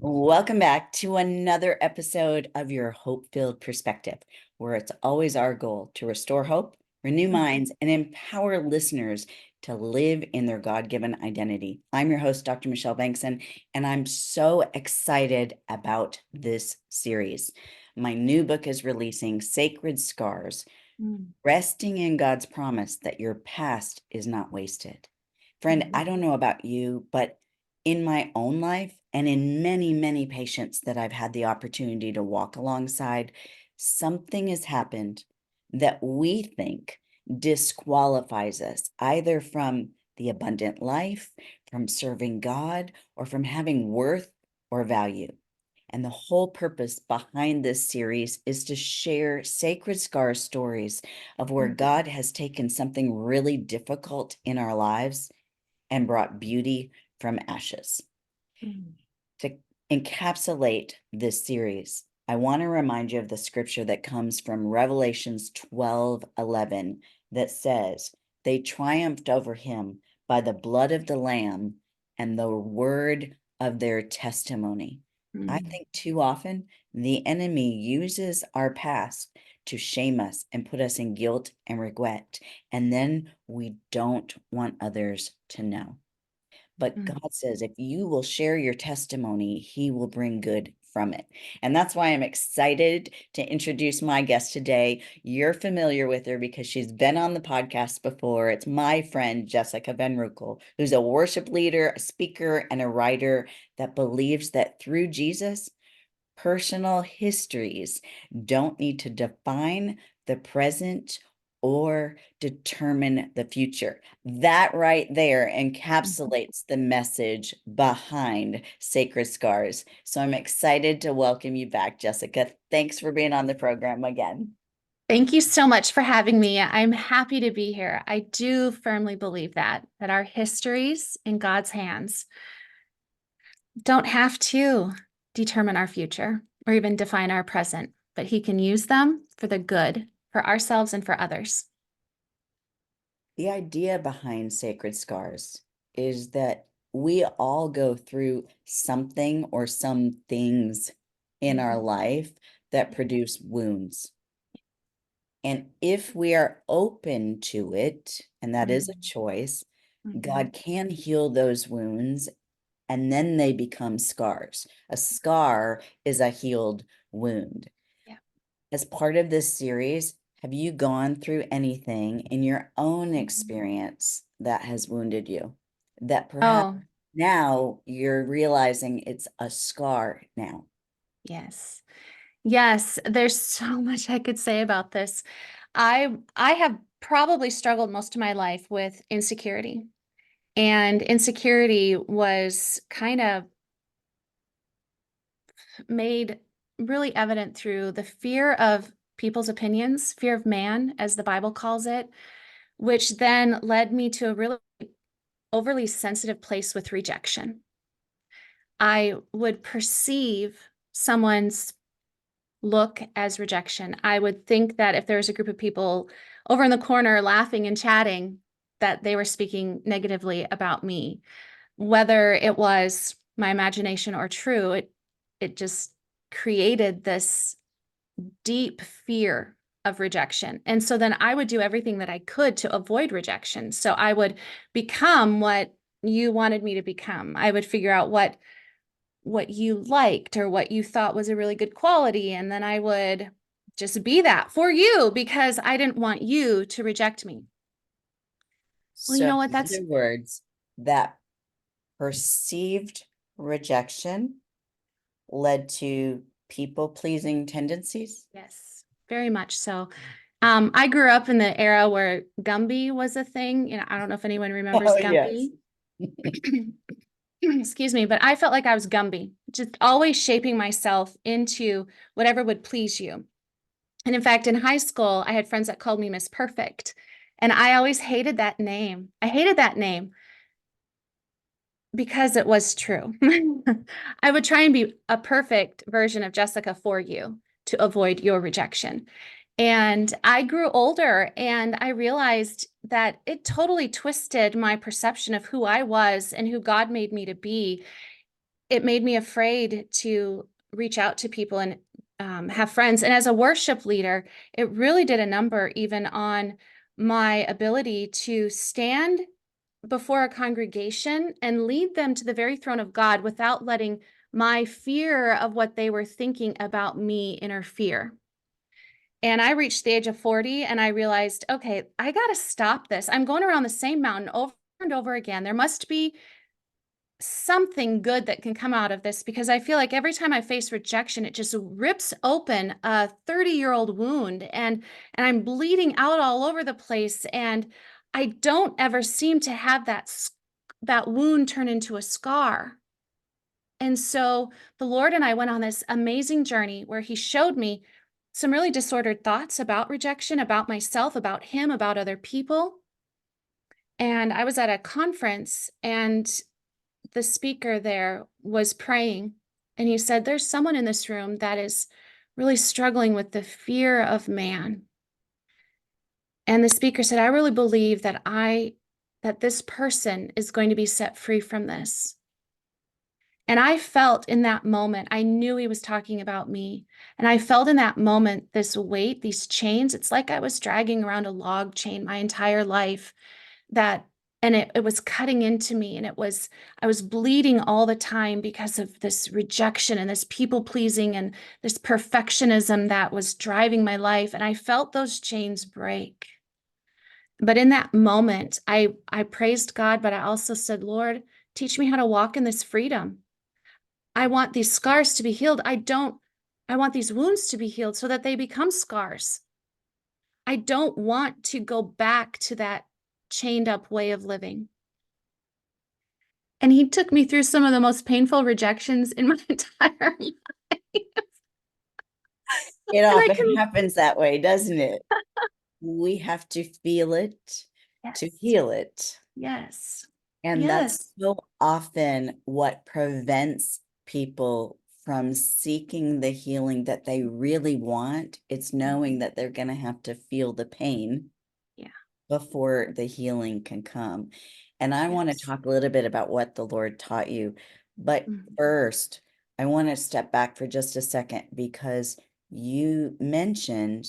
Welcome back to another episode of your Hope-Filled Perspective, where it's always our goal to restore hope, renew minds, and empower listeners to live in their God-given identity. I'm your host, Dr. Michelle Bengtson, and I'm so excited about this series. My new book is releasing, Sacred Scars, Resting in God's Promise that your past is not wasted. Friend, I don't know about you, but in my own life and in many, many patients that I've had the opportunity to walk alongside, something has happened that we think disqualifies us either from the abundant life, from serving God, or from having worth or value. And the whole purpose behind this series is to share sacred scar stories of where God has taken something really difficult in our lives and brought beauty from ashes. To encapsulate this series, I want to remind you of the scripture that comes from Revelations 12:11 that says, "They triumphed over him by the blood of the Lamb and the word of their testimony." I think too often the enemy uses our past to shame us and put us in guilt and regret, and then we don't want others to know. But God says, if you will share your testimony, he will bring good from it. And that's why I'm excited to introduce my guest today. You're familiar with her because she's been on the podcast before. It's my friend, Jessica Van Roekel, who's a worship leader, a speaker, and a writer that believes that through Jesus, personal histories don't need to define the present or determine the future. That right there encapsulates the message behind Sacred Scars. So I'm excited to welcome you back, Jessica. Thanks for being on the program again. Thank you so much for having me. I'm happy to be here. I do firmly believe that our histories in God's hands don't have to determine our future or even define our present, but he can use them for the good for ourselves and for others. The idea behind Sacred Scars is that we all go through something or some things in our life that produce wounds. And if we are open to it, and that is a choice, God can heal those wounds and then they become scars. A scar is a healed wound. Yeah. As part of this series, have you gone through anything in your own experience that has wounded you? That perhaps Oh, now you're realizing it's a scar now. yes. Yes, there's so much I could say about this. I have probably struggled most of my life with insecurity. And insecurity was kind of made really evident through the fear of people's opinions, fear of man, as the Bible calls it, which then led me to a really overly sensitive place with rejection. I would perceive someone's look as rejection. I would think that if there was a group of people over in the corner laughing and chatting, that they were speaking negatively about me. Whether it was my imagination or true, it just created this deep fear of rejection. And so then I would do everything that I could to avoid rejection. So I would become what you wanted me to become. I would figure out what you liked or what you thought was a really good quality, and then I would just be that for you because I didn't want you to reject me. Well, you So, know what? in other words, that perceived rejection led to people-pleasing tendencies? Yes, very much so. I grew up in the era where Gumby was a thing. I don't know if anyone remembers Oh, yes. Gumby. Excuse me, but I felt like I was Gumby, just always shaping myself into whatever would please you. And in fact, in high school, I had friends that called me Miss Perfect. And I always hated that name. I hated that name because it was true. I would try and be a perfect version of Jessica for you to avoid your rejection. And I grew older and I realized that it totally twisted my perception of who I was and who God made me to be. it made me afraid to reach out to people and have friends. And as a worship leader, it really did a number even on my ability to stand before a congregation and lead them to the very throne of God without letting my fear of what they were thinking about me interfere. And I reached the age of 40 and I realized, okay, I got to stop this. I'm going around the same mountain over and over again. There must be something good that can come out of this, because I feel like every time I face rejection, it just rips open a 30-year-old wound, and I'm bleeding out all over the place, and I don't ever seem to have that wound turn into a scar. And so the Lord and I went on this amazing journey where he showed me some really disordered thoughts about rejection, about myself, about him, about other people. And I was at a conference, and the speaker there was praying, and he said, there's someone in this room that is really struggling with the fear of man. And the speaker said, I really believe that this person is going to be set free from this. And I felt in that moment, I knew he was talking about me. And I felt in that moment, this weight, these chains. It's like I was dragging around a log chain my entire life, that and it was cutting into me, and I was bleeding all the time because of this rejection and this people pleasing and this perfectionism that was driving my life. And I felt those chains break. But in that moment, I praised God, but I also said, Lord, teach me how to walk in this freedom. I want these scars to be healed. I want these wounds to be healed so that they become scars. I don't want to go back to that chained up way of living. And he took me through some of the most painful rejections in my entire life. It And I often can, happens that way, doesn't it? We have to feel it to yes, heal it. yes, And that's yes. so often what prevents people from seeking the healing that they really want. It's knowing that they're going to have to feel the pain Yeah, before the healing can come. And I want to yes. talk a little bit about what the Lord taught you. But Mhm, first, I want to step back for just a second, because you mentioned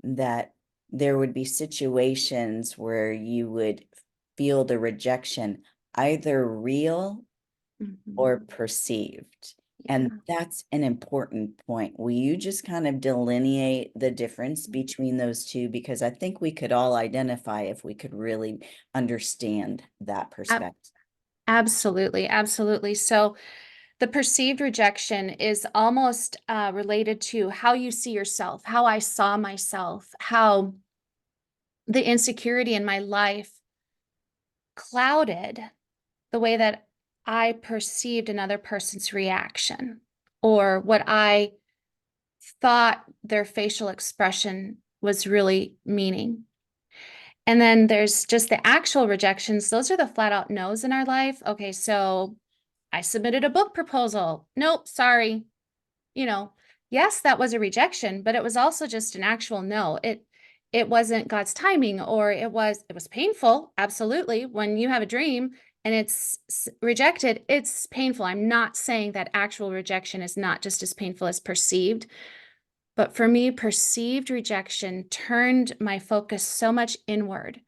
that there would be situations where you would feel the rejection, either real or mhm. perceived. And Yeah. that's an important point. Will you just kind of delineate the difference Mhm. between those two? Because I think we could all identify if we could really understand that Ab- perspective. Absolutely, absolutely. So the perceived rejection is almost related to how you see yourself, how I saw myself, how the insecurity in my life clouded the way that I perceived another person's reaction, or what I thought their facial expression was really meaning. And then there's just the actual rejections. Those are the flat out no's in our life. Okay, so I submitted a book proposal. Nope, sorry. You know, yes, that was a rejection, but it was also just an actual no. It wasn't God's timing, or it was painful. Absolutely. When you have a dream and it's rejected, it's painful. I'm not saying that actual rejection is not just as painful as perceived, but for me, perceived rejection turned my focus so much inward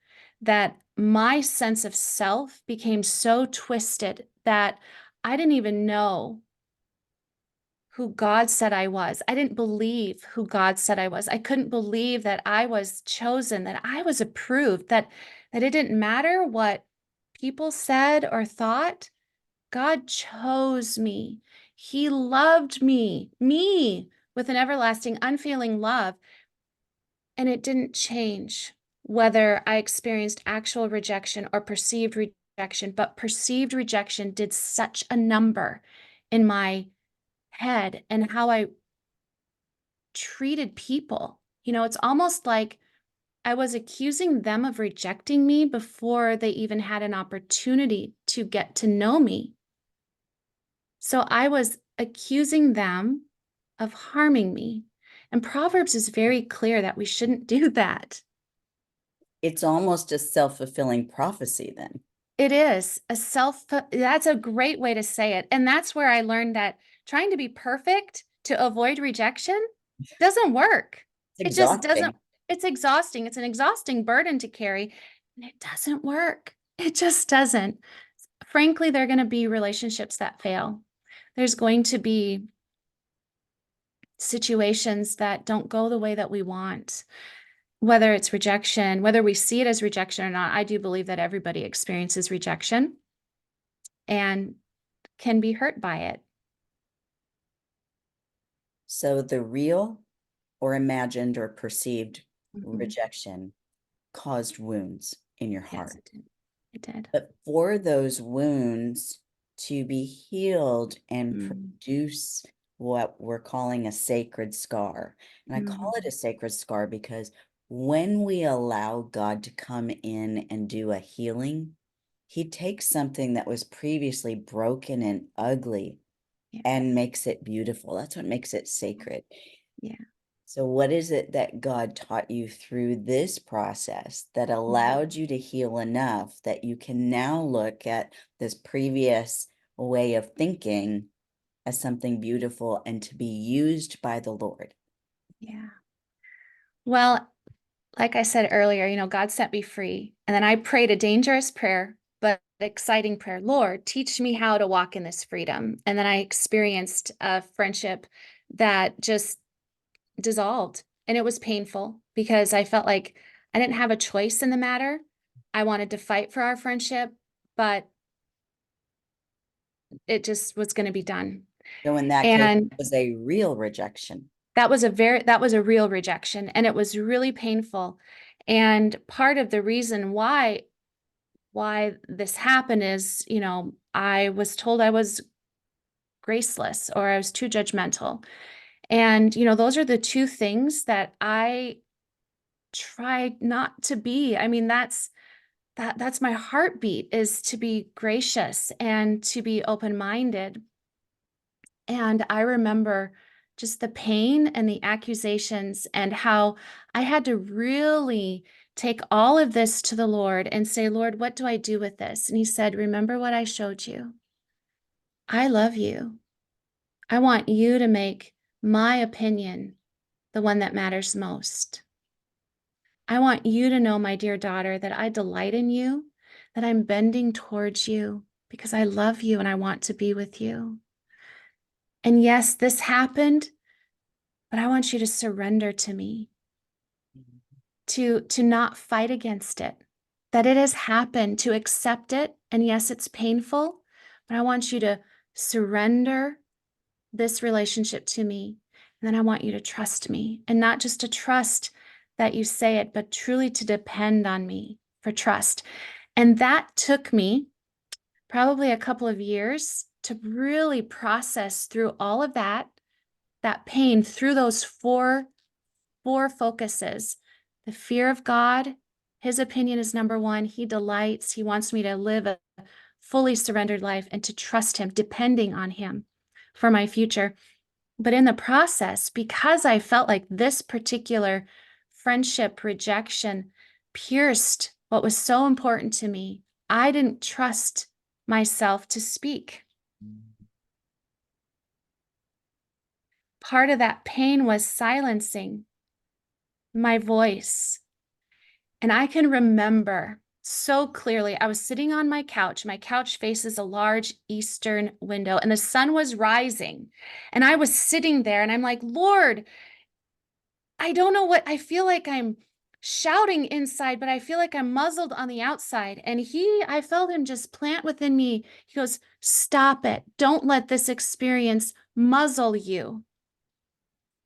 that my sense of self became so twisted that I didn't even know who God said I was. I didn't believe who God said I was. I couldn't believe that I was chosen, that I was approved, that it didn't matter what people said or thought. God chose me. He loved me with an everlasting, unfailing love. And it didn't change whether I experienced actual rejection or perceived rejection, but perceived rejection did such a number in my head and how I treated people. It's almost like I was accusing them of rejecting me before they even had an opportunity to get to know me. So I was accusing them of harming me. And Proverbs is very clear that we shouldn't do that. It's almost a self-fulfilling prophecy then. It is that's a great way to say it. And that's where I learned that trying to be perfect to avoid rejection doesn't work. It's It just doesn't, exhausting. it's exhausting. It's an exhausting burden to carry, and it doesn't work. It just doesn't. Frankly, there are going to be relationships that fail. There's going to be situations that don't go the way that we want. Whether it's rejection, whether we see it as rejection or not, I do believe that everybody experiences rejection and can be hurt by it. So the real or imagined or perceived Mhm. rejection caused wounds in your Yes, heart. it did. It did. But for those wounds to be healed and Mm, produce what we're calling a sacred scar, and I call it mhm. a sacred scar because when we allow God to come in and do a healing, he takes something that was previously broken and ugly Yeah, and makes it beautiful. That's what makes it sacred. yeah. So what is it that God taught you through this process that allowed you to heal enough that you can now look at this previous way of thinking as something beautiful and to be used by the Lord? Yeah. Well, like I said earlier, God set me free. And then I prayed a dangerous prayer, but exciting prayer. Lord, teach me how to walk in this freedom. And then I experienced a friendship that just dissolved. And it was painful because I felt like I didn't have a choice in the matter. I wanted to fight for our friendship, but it just was going to be done. So in that case, And it was a real rejection. that was a real rejection, and it was really painful. And part of the reason why this happened is, I was told I was graceless or I was too judgmental. And, those are the two things that I try not to be. I mean, that's my heartbeat, is to be gracious and to be open-minded. And I remember just the pain and the accusations and how I had to really take all of this to the Lord and say, Lord, what do I do with this? And he said, remember what I showed you. I love you. I want you to make my opinion the one that matters most. I want you to know, my dear daughter, that I delight in you, that I'm bending towards you because I love you and I want to be with you. And yes, this happened, but I want you to surrender to me, to not fight against it, that it has happened, to accept it. And yes, it's painful, but I want you to surrender this relationship to me. And then I want you to trust me, and not just to trust that you say it, but truly to depend on me for trust. And that took me probably a couple of years to really process through all of that pain, through those four focuses. The fear of God, his opinion is number one. He delights, he wants me to live a fully surrendered life and to trust him, depending on him for my future. But in the process, because I felt like this particular friendship rejection pierced what was so important to me, I didn't trust myself to speak. Part of that pain was silencing my voice. And I can remember so clearly, I was sitting on my couch. My couch faces a large eastern window, and the sun was rising. And I was sitting there, and I'm like, Lord, I don't know what, I feel like I'm shouting inside, but I feel like I'm muzzled on the outside. And I felt him just plant within me. He goes, stop it. Don't let this experience muzzle you.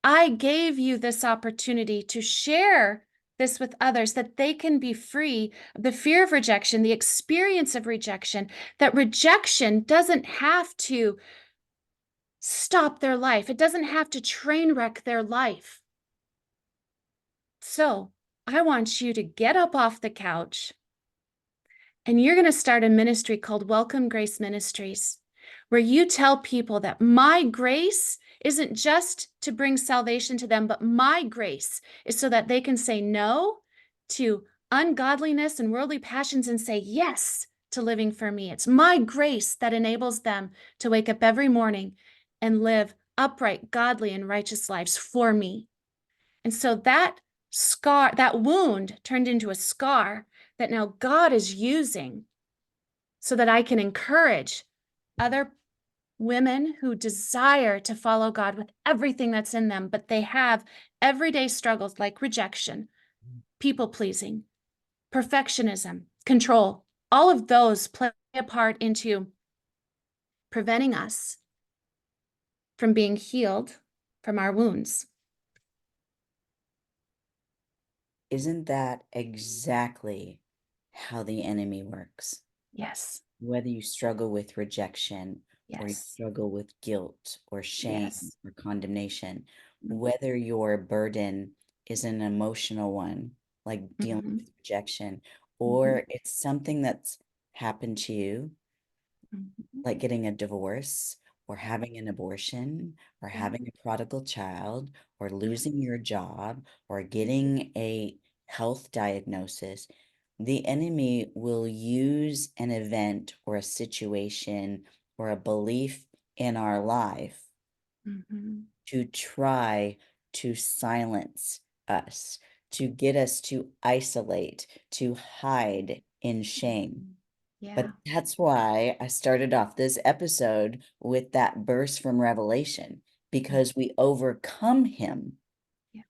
I gave you this opportunity to share this with others, that they can be free of the fear of rejection, the experience of rejection, that rejection doesn't have to stop their life. It doesn't have to train wreck their life. So I want you to get up off the couch, and you're going to start a ministry called Welcome Grace Ministries, where you tell people that my grace isn't just to bring salvation to them, but my grace is so that they can say no to ungodliness and worldly passions and say yes to living for me. It's my grace that enables them to wake up every morning and live upright, godly, and righteous lives for me. And so that scar, that wound turned into a scar that now God is using so that I can encourage other women who desire to follow God with everything that's in them, but they have everyday struggles like rejection, people pleasing, perfectionism, control. All of those play a part into preventing us from being healed from our wounds. Isn't that exactly how the enemy works? Yes, Whether you struggle with rejection or you yes, struggle with guilt or shame yes. or condemnation, Mhm, whether your burden is an emotional one, like dealing mhm, with rejection, mhm, or it's something that's happened to you, mhm. like getting a divorce or having an abortion or Yeah, having a prodigal child or yeah. losing your job or getting a health diagnosis, the enemy will use an event or a situation or a belief in our life Mhm, to try to silence us, to get us to isolate, to hide in shame. mhm. Yeah, But that's why I started off this episode with that verse from Revelation, mm, because we overcome him yeah,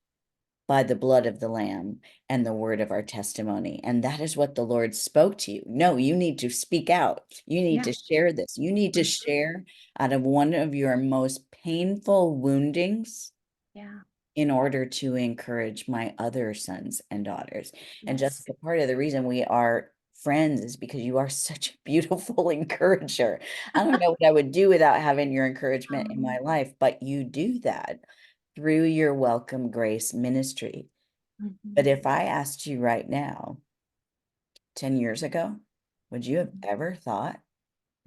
by the blood of the Lamb and the word of our testimony. And that is what the Lord spoke to you. No, you need to speak out. You need yeah, to share this. You need to mhm, share out of one of your most painful woundings yeah, in order to encourage my other sons and daughters. And yes. Jessica, part of the reason we are friends is because you are such a beautiful encourager. I don't know what I would do without having your encouragement in my Um, life, but you do that through your Welcome Grace ministry. But mhm, if I asked you right now, 10 years ago, would you have mhm, ever thought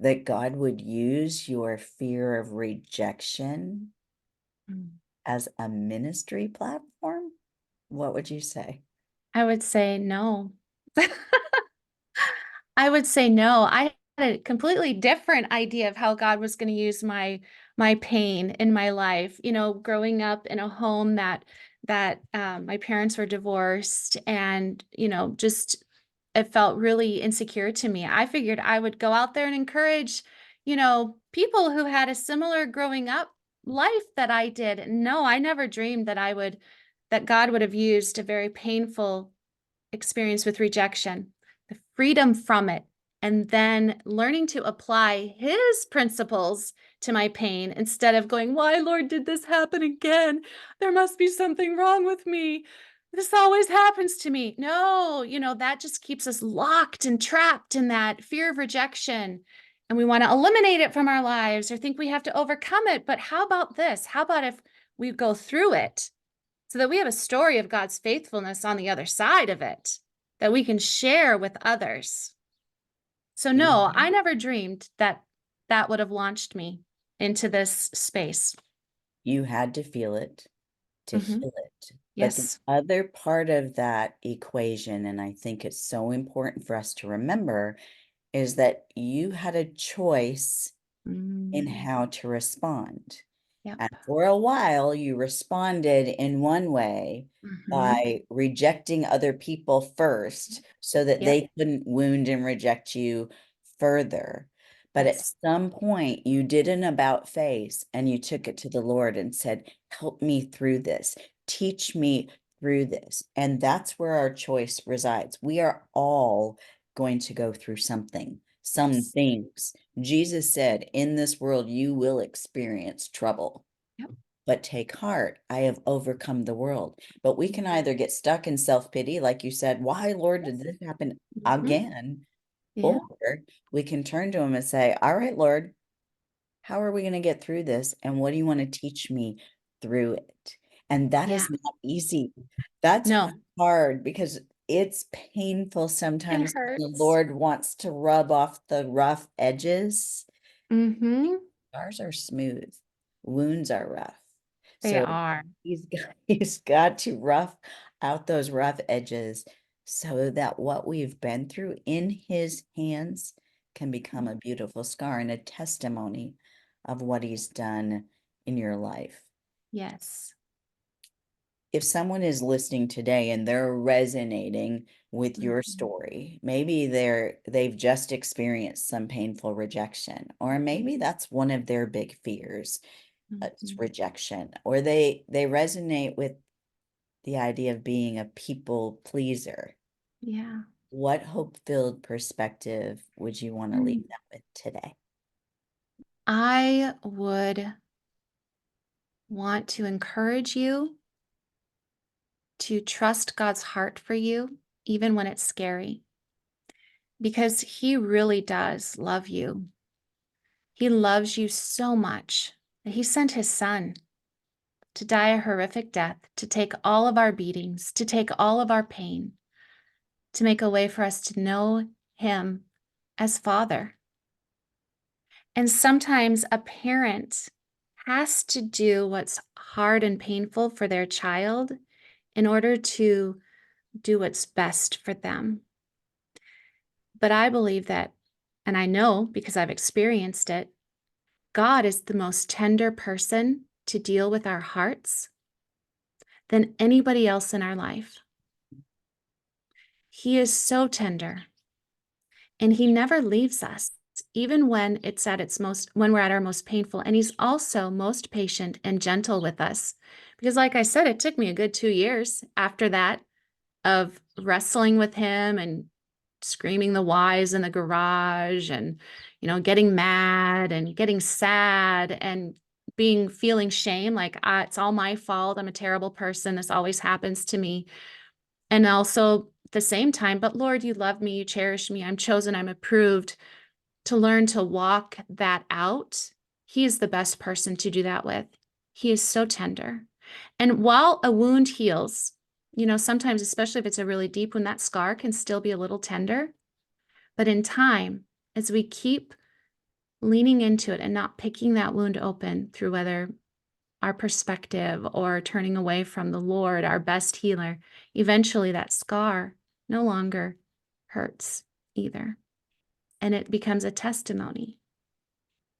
that God would use your fear of rejection mm. as a ministry platform? What would you say? I would say no. I would say no. I had a completely different idea of how God was going to use my pain in my life. You know, growing up in a home that my parents were divorced, and just it felt really insecure to me. I figured I would go out there and encourage, people who had a similar growing up life that I did. No, I never dreamed that God would have used a very painful experience with rejection, the freedom from it, and then learning to apply his principles to my pain instead of going, "Why, Lord, did this happen again? There must be something wrong with me. This always happens to me." No, that just keeps us locked and trapped in that fear of rejection. And we want to eliminate it from our lives or think we have to overcome it. But how about this? How about if we go through it so that we have a story of God's faithfulness on the other side of it that we can share with others? So, no, You I never dreamed that that would have launched me into this space. you had to feel it to Hmm. heal it. But the Yes. other part of that equation, and I think it's so important for us to remember, is that you had a choice in Mm, how to respond. yep. And for a while, you responded in one way Hmm. by rejecting other people first so that Yep. they couldn't wound and reject you further. But at Yes. some point, you did an about face and you took it to the Lord and said, "Help me through this. Teach me through this." And that's where our choice resides. We are all going to go through something, some Yes. things. Jesus said, "In this world, you will experience trouble, Yep. but take heart. I have overcome the world." But we can either get stuck in self pity, like you said, "Why, Lord, did Yes. this happen Hmm. again?" Yeah. Or we can turn to Him and say, "All right, Lord, how are we going to get through this? And what do you want to teach me through it?" And that Yeah. is not easy. That's No, hard because it's painful it sometimes. The hurts. Lord wants to rub off the rough edges. Hmm. Scars are smooth, wounds are rough. They So are. he's got to rough out those rough edges so that what we've been through in his hands can become a beautiful scar and a testimony of what he's done in your life. Yes. If someone is listening today and they're resonating with your Mhm. story, maybe they've just experienced some painful rejection, or maybe that's one of their big fears, it's Mhm. rejection, or they resonate with the idea of being a people pleaser. Yeah. What hope-filled perspective would you want to leave Mm. them with today? I would want to encourage you to trust God's heart for you, even when it's scary, because He really does love you. He loves you so much that He sent His Son to die a horrific death, to take all of our beatings, to take all of our pain, to make a way for us to know Him as Father. And sometimes a parent has to do what's hard and painful for their child in order to do what's best for them. But I believe that, and I know because I've experienced it, God is the most tender person to deal with our hearts than anybody else in our life. He is so tender and he never leaves us, even when when we're at our most painful. And he's also most patient and gentle with us. Because, like I said, it took me a good 2 years after that of wrestling with him and screaming the whys in the garage and, getting mad and getting sad and feeling shame like it's all my fault. I'm a terrible person. This always happens to me. And also at the same time, but Lord, you love me, you cherish me, I'm chosen, I'm approved. To learn to walk that out, he is the best person to do that with. He is so tender. And while a wound heals, sometimes, especially if it's a really deep one, that scar can still be a little tender. But in time, as we keep leaning into it and not picking that wound open through whether our perspective or turning away from the Lord, our best healer, eventually that scar no longer hurts either. And it becomes a testimony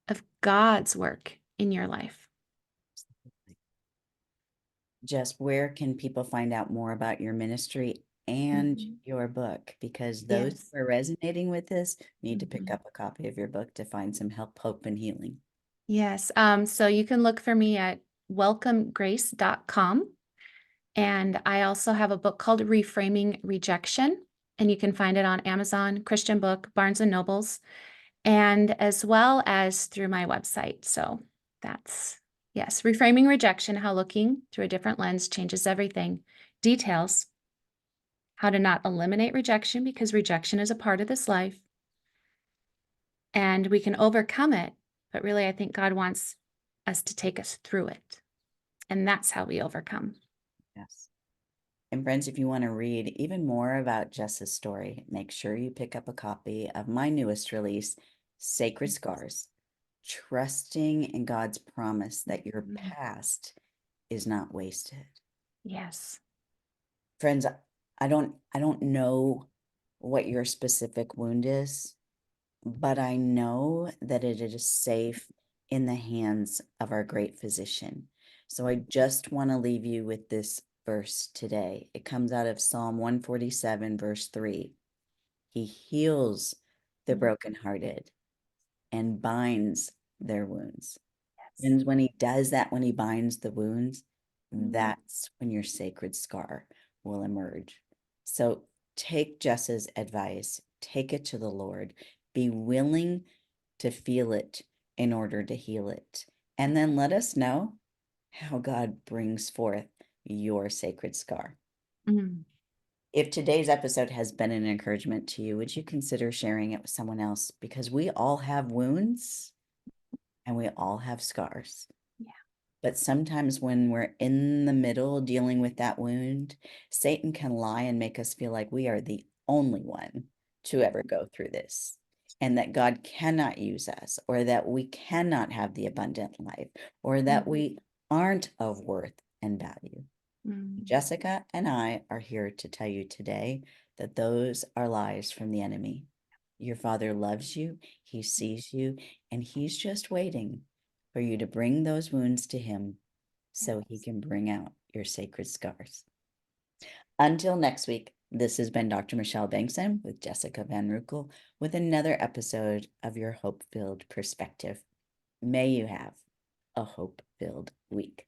of God's work in your life. Just where can people find out more about your ministry and Mhm. your book? Because those Yes. who are resonating with this need to pick Mhm. up a copy of your book to find some help, hope, and healing. Yes. So you can look for me at welcomegrace.com. And I also have a book called Reframing Rejection. And you can find it on Amazon, Christian Book, Barnes and Nobles, and as well as through my website. So that's, yes, Reframing Rejection, how looking through a different lens changes everything. Details how to not eliminate rejection because rejection is a part of this life and we can overcome it. But really, I think God wants us to take us through it. And that's how we overcome. Yes. And friends, if you want to read even more about Jess's story, make sure you pick up a copy of my newest release, Sacred Scars, trusting in God's promise that your Mhm. past is not wasted. Yes. Friends, I don't know what your specific wound is, but I know that it is safe in the hands of our great physician. So I just want to leave you with this verse today. It comes out of Psalm 147, verse 3. He heals the Mhm. brokenhearted and binds their wounds. Yes. And when he does that, when he binds the wounds, Mhm. that's when your sacred scar will emerge. So take Jess's advice, take it to the Lord, be willing to feel it in order to heal it. And then let us know how God brings forth your sacred scar. Mhm. If today's episode has been an encouragement to you, would you consider sharing it with someone else? Because we all have wounds and we all have scars. Yeah. But sometimes when we're in the middle dealing with that wound, Satan can lie and make us feel like we are the only one to ever go through this, and that God cannot use us, or that we cannot have the abundant life, or that Mhm. we aren't of worth and value. Mhm. Jessica and I are here to tell you today that those are lies from the enemy. Your Father loves you, He sees you, and He's just waiting for you to bring those wounds to Him so He can bring out your sacred scars. Until next week, this has been Dr. Michelle Bengtson with Jessica Van Roekel with another episode of Your Hope-Filled Perspective. May you have a hope-filled week.